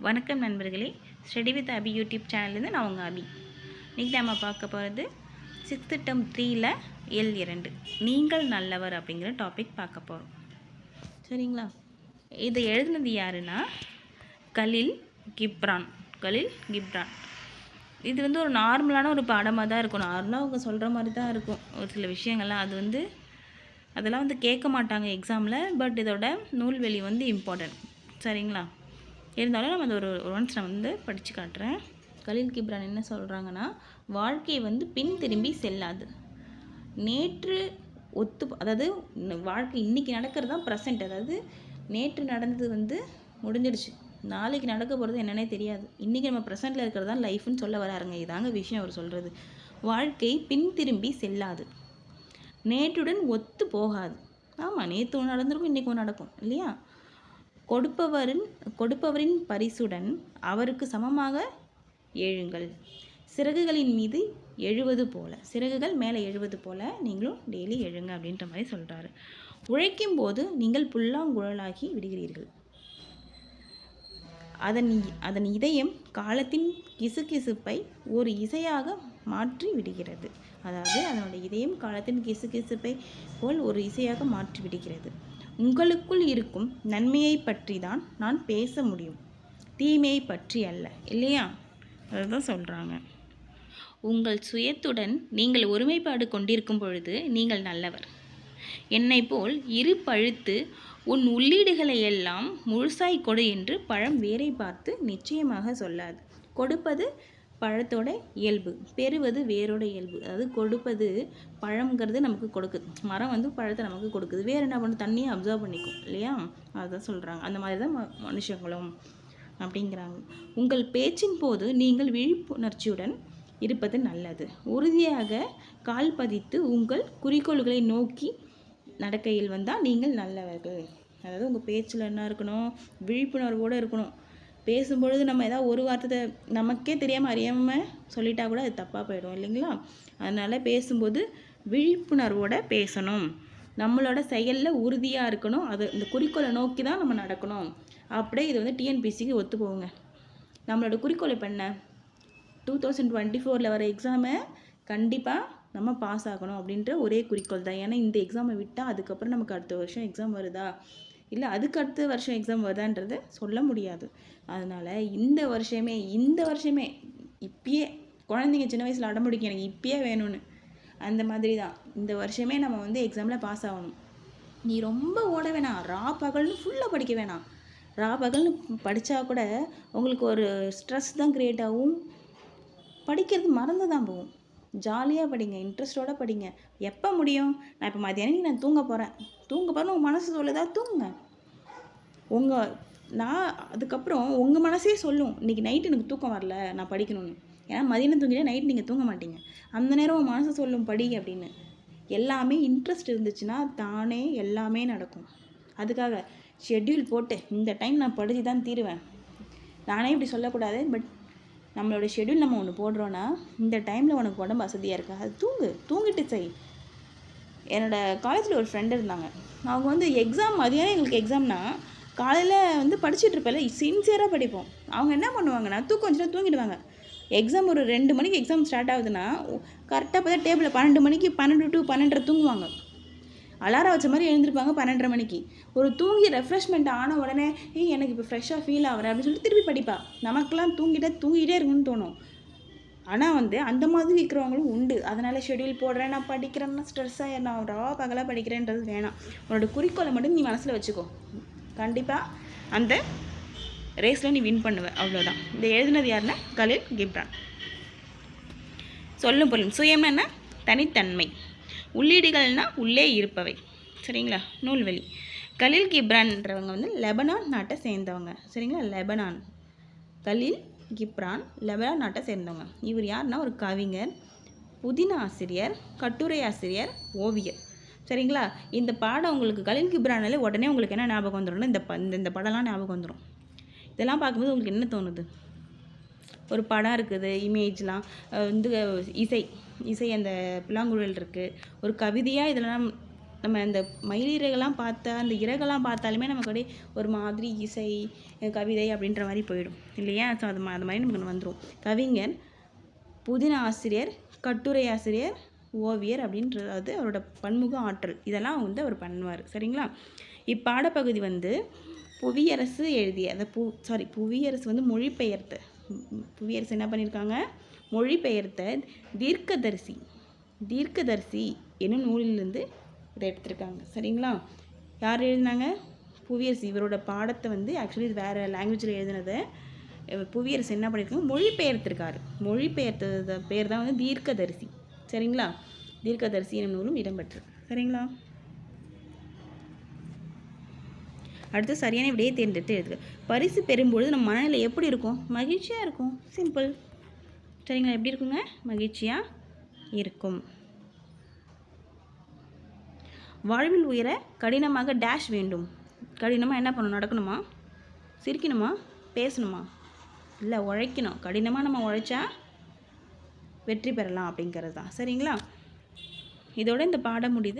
வணக்கம் நண்பர்களே, study with Abhi YouTube சேனல்லேருந்து நான் உங்கள் அபி. இன்றைக்கி நம்ம பார்க்க போகிறது 6th term 3ல் L2 நீங்கள் நல்லவர் அப்படிங்கிற டாபிக் பார்க்க போகிறோம். சரிங்களா? இதை எழுதுனது யாருன்னா கலீல் கிப்ரான். இது வந்து ஒரு நார்மலான ஒரு பாடமாக தான் இருக்கும். நார்மலாக அவங்க சொல்கிற மாதிரி தான் இருக்கும். ஒரு சில விஷயங்கள்லாம் அதெல்லாம் வந்து கேட்க மாட்டாங்க எக்ஸாமில். பட் இதோட நூல்வெளி வந்து இம்பார்ட்டன்ட். சரிங்களா? இருந்தாலும் நம்ம அதை ஒன்ஸ் நான் வந்து படித்து காட்டுறேன். கலீல் கிப்ரான் என்ன சொல்கிறாங்கன்னா, வாழ்க்கை வந்து பின் திரும்பி செல்லாது. நேற்று அதாவது வாழ்க்கை இன்றைக்கி நடக்கிறது தான் ப்ரெசென்ட். அதாவது நேற்று நடந்தது வந்து முடிஞ்சிடுச்சு. நாளைக்கு நடக்க போகிறது என்னன்னே தெரியாது. இன்றைக்கி நம்ம ப்ரெசென்ட்டில் இருக்கிறது தான் லைஃப்னு சொல்ல வராருங்க. இதாங்க விஷயம் அவர் சொல்கிறது. வாழ்க்கை பின் திரும்பி செல்லாது, நேற்றுடன் ஒத்து போகாது. ஆமாம், நேற்று ஒன்று நடந்திருக்கும், இன்றைக்கி ஒன்று நடக்கும் இல்லையா? கொடுப்பவரின் பரிசுடன் அவருக்கு சமமாக எழுங்கள். சிறகுகளின் மீது எழுவது போல, சிறகுகள் மேலே எழுவது போல நீங்களும் டெய்லி எழுங்க அப்படின்ற மாதிரி சொல்கிறாரு. உழைக்கும் போது நீங்கள் புல்லாங்குழலாகி விடுகிறீர்கள். அதன் இதயம் காலத்தின் கிசுகிசுப்பை ஒரு இசையாக மாற்றி விடுகிறது. அதாவது அதனுடைய இதயம் காலத்தின் கிசுகிசுப்பை போல் ஒரு இசையாக மாற்றி விடுகிறது. உங்களுக்குள் இருக்கும் நன்மையை பற்றி தான் நான் பேச முடியும், தீமையை பற்றி அல்ல. இல்லையா? அதுதான் சொல்கிறாங்க. உங்கள் சுயத்துடன் நீங்கள் ஒருமைப்பாடு கொண்டிருக்கும் பொழுது நீங்கள் நல்லவர். என்னை போல் இரு பழுத்து உன் உள்ளீடுகளை எல்லாம் முழுசாய் கொடு என்று பழம் வேரை பார்த்து நிச்சயமாக சொல்லாது. கொடுப்பது பழத்தோட இயல்பு, பெறுவது வேரோட இயல்பு. அதாவது கொடுப்பது பழங்கிறது நமக்கு கொடுக்குது, மரம் வந்து பழத்தை நமக்கு கொடுக்குது, வேறு என்ன பண்ணும், தண்ணியை அப்சர்வ் பண்ணிக்கும் இல்லையா? அதுதான் சொல்கிறாங்க. அந்த மாதிரி தான் மனுஷங்களும் அப்படிங்கிறாங்க. உங்கள் பேச்சின் போது நீங்கள் விழிப்புணர்ச்சியுடன் இருப்பது நல்லது. உறுதியாக கால் பதித்து உங்கள் குறிக்கோள்களை நோக்கி நடக்கையில் வந்தால் நீங்கள் நல்லவர்கள். அதாவது உங்கள் பேச்சில் என்ன இருக்கணும், விழிப்புணர்வோடு இருக்கணும். பேசும்பொழுது நம்ம ஏதாவது ஒரு வார்த்தை நமக்கே தெரியாமல் அறியாமல் சொல்லிட்டா கூட அது தப்பாக போயிடும் இல்லைங்களா? அதனால் பேசும்போது விழிப்புணர்வோடு பேசணும். நம்மளோட செயலில் உறுதியாக இருக்கணும். இந்த குறிக்கோளை நோக்கி தான் நம்ம நடக்கணும். அப்படியே இது வந்து டிஎன்பிசிக்கு ஒத்து போகுங்க. நம்மளோட குறிக்கோள் இப்போ என்ன, 2024 வர எக்ஸாமை கண்டிப்பாக நம்ம பாஸ் ஆகணும் அப்படின்ற ஒரே குறிக்கோள் தான். ஏன்னா இந்த எக்ஸாமை விட்டால் அதுக்கப்புறம் நமக்கு அடுத்த வருஷம் எக்ஸாம் வருதா, இல்லை அதுக்கு அடுத்த வருஷம் எக்ஸாம் வருதான்றது சொல்ல முடியாது. அதனால் இந்த வருஷமே இப்பயே குழந்தைங்க சின்ன வயசில் அடம்பிடிக்கும் எனக்கு இப்பயே வேணும்னு, அந்த மாதிரி தான் இந்த வருஷமே நம்ம வந்து எக்ஸாமில் பாஸ் ஆகணும். நீ ரொம்ப ஓட வேணாம், பகல்னு ஃபுல்லாக படிக்க வேணாம். பகல்னு படித்தா கூட உங்களுக்கு ஒரு ஸ்ட்ரெஸ் தான் க்ரியேட் ஆகும், படிக்கிறது மறந்து தான் போகும். ஜாலியாக படிங்க, இன்ட்ரெஸ்டோடு படிங்க. எப்போ முடியும், நான் இப்போ மதியானம் நான் தூங்க போகிறேன் உங்கள் மனசு சொல்லுதா, தூங்குங்க. நான் அதுக்கப்புறம் உங்கள் மனசே சொல்லும், இன்றைக்கி நைட்டு எனக்கு தூக்கம் வரல, நான் படிக்கணும்னு. ஏன்னா மதியானம் தூங்கிட்டே நைட்டு நீங்கள் தூங்க மாட்டீங்க. அந்த நேரம் உங்கள் மனசு சொல்லும் படி அப்படின்னு. எல்லாமே இன்ட்ரெஸ்ட் இருந்துச்சுன்னா தானே எல்லாமே நடக்கும். அதுக்காக ஷெட்யூல் போட்டு இந்த டைம் நான் படித்து தான் தீருவேன், நானே இப்படி சொல்லக்கூடாது. பட் நம்மளோட ஷெட்யூல் நம்ம ஒன்று போடுறோன்னா, இந்த டைமில் உனக்கு உடம்பு வசதியாக இருக்கா, அது தூங்கிட்டு செய். என்னோடய காலேஜில் ஒரு ஃப்ரெண்டு இருந்தாங்க. அவங்க வந்து எக்ஸாம் மதியானம் எங்களுக்கு எக்ஸாம்னா காலையில் வந்து படிச்சுட்ருப்பேல சின்சியராக படிப்போம். அவங்க என்ன பண்ணுவாங்கன்னா தூக்கம் வந்துச்சுன்னா தூங்கிடுவாங்க. எக்ஸாம் ஒரு 2 மணிக்கு எக்ஸாம் ஸ்டார்ட் ஆகுதுன்னா கரெக்டாக பார்த்தா டேபிளில் 12 மணிக்கு 12 to 12:30 தூங்குவாங்க. அலாரம் வச்ச மாதிரி எழுந்திருப்பாங்க 12:30 மணிக்கு. ஒரு தூங்கி ரெஃப்ரெஷ்மெண்ட் ஆன உடனே எனக்கு இப்போ ஃப்ரெஷ்ஷாக ஃபீல் ஆகிறேன் அப்படின்னு சொல்லிட்டு திருப்பி படிப்பா. நமக்கெல்லாம் தூங்கிட்டே இருக்குன்னு தோணும். ஆனால் வந்து அந்த மாதிரி இருக்கிறவங்களும் உண்டு. அதனால் ஷெட்யூல் போடுறேன், நான் படிக்கிறேன்னா ஸ்ட்ரெஸ்ஸாக நான் பகலாக படிக்கிறேன்றது வேணாம். உன்னோட குறிக்கோளை மட்டும் நீ மனசில் வச்சுக்கோ. கண்டிப்பாக அந்த ரேஸில் நீ வின் பண்ணுவ, அவ்வளோதான். இந்த எழுதினது யாருன்னா கலீல் கிப்ரான். சொல்லும் பொருளும். சுயம்னா என்ன, தனித்தன்மை. உள்ளீடுகள்னா உள்ளே இருப்பவை. சரிங்களா? நூல்வெளி. கலீல் கிப்ரான்றவங்க வந்து லெபனான் நாட்டை சேர்ந்தவங்க. சரிங்களா? கலீல் கிப்ரான் லெபனான் நாட்டை சேர்ந்தவங்க. இவர் யாருன்னா ஒரு கவிஞர், புதின ஆசிரியர், கட்டுரை ஆசிரியர், ஓவியர். சரிங்களா? இந்த பாடம் உங்களுக்கு கலீல் கிப்ரானாலே உடனே உங்களுக்கு என்ன ஞாபகம் வந்துடும்னா இந்த படம்லாம் ஞாபகம் வந்துடும். இதெல்லாம் பார்க்கும்போது உங்களுக்கு என்ன தோணுது, ஒரு படம் இருக்குது, இமேஜ்லாம் வந்து இசை அந்த புல்லாங்குழல் இருக்குது, ஒரு கவிதையாக இதெல்லாம் நம்ம அந்த மயிலிறகெல்லாம் பார்த்தா அந்த இறகெல்லாம் பார்த்தாலுமே நமக்கு அப்படியே ஒரு மாதிரி இசை கவிதை அப்படின்ற மாதிரி போயிடும் இல்லையா? ஸோ அது மாதிரி நமக்கு வந்துடும். கவிஞர், புதின ஆசிரியர், கட்டுரை ஆசிரியர், ஓவியர் அப்படின்றது அவரோட பன்முக ஆற்றல், இதெல்லாம் வந்து அவர் பண்ணுவார். சரிங்களா? இப்பாடப்பகுதி வந்து புவியரசு எழுதிய அந்த புவியரசு வந்து மொழிபெயர்த்த, புவியரசு என்ன பண்ணியிருக்காங்க, மொழிபெயர்த்த தீர்க்கதரிசி என்னும் நூலிலிருந்து இதை எடுத்திருக்காங்க. சரிங்களா? யார் எழுதினாங்க? புவியரசு. இவரோட பாடத்தை வந்து ஆக்சுவலி இது வேறு லாங்குவேஜில் எழுதினதை புவியரசு என்ன பண்ணியிருக்காங்க, மொழிபெயர்த்திருக்காரு. மொழிபெயர்த்தது பேர் தான் வந்து தீர்க்கதரிசி. சரிங்களா? தீர்க்கதரிசி என்னும் நூலும் இடம்பெற்று. சரிங்களா? அடுத்து சரியான விடையை தேர்ந்தெடுத்து எழுதுக. பரிசு பெறும்பொழுது நம்ம மனநிலை எப்படி இருக்கும்? மகிழ்ச்சியாக இருக்கும். சிம்பிள். சரிங்களா? எப்படி இருக்குங்க? மகிழ்ச்சியாக இருக்கும். வாழ்வில் உயர கடினமாக டேஷ் வேண்டும். கடினமாக என்ன பண்ணணும்? நடக்கணுமா? சிரிக்கணுமா? பேசணுமா? இல்லை, உழைக்கணும். கடினமாக நம்ம உழைச்சா வெற்றி பெறலாம் அப்படிங்கிறது தான். சரிங்களா? இதோட இந்த பாடம் முடியுது.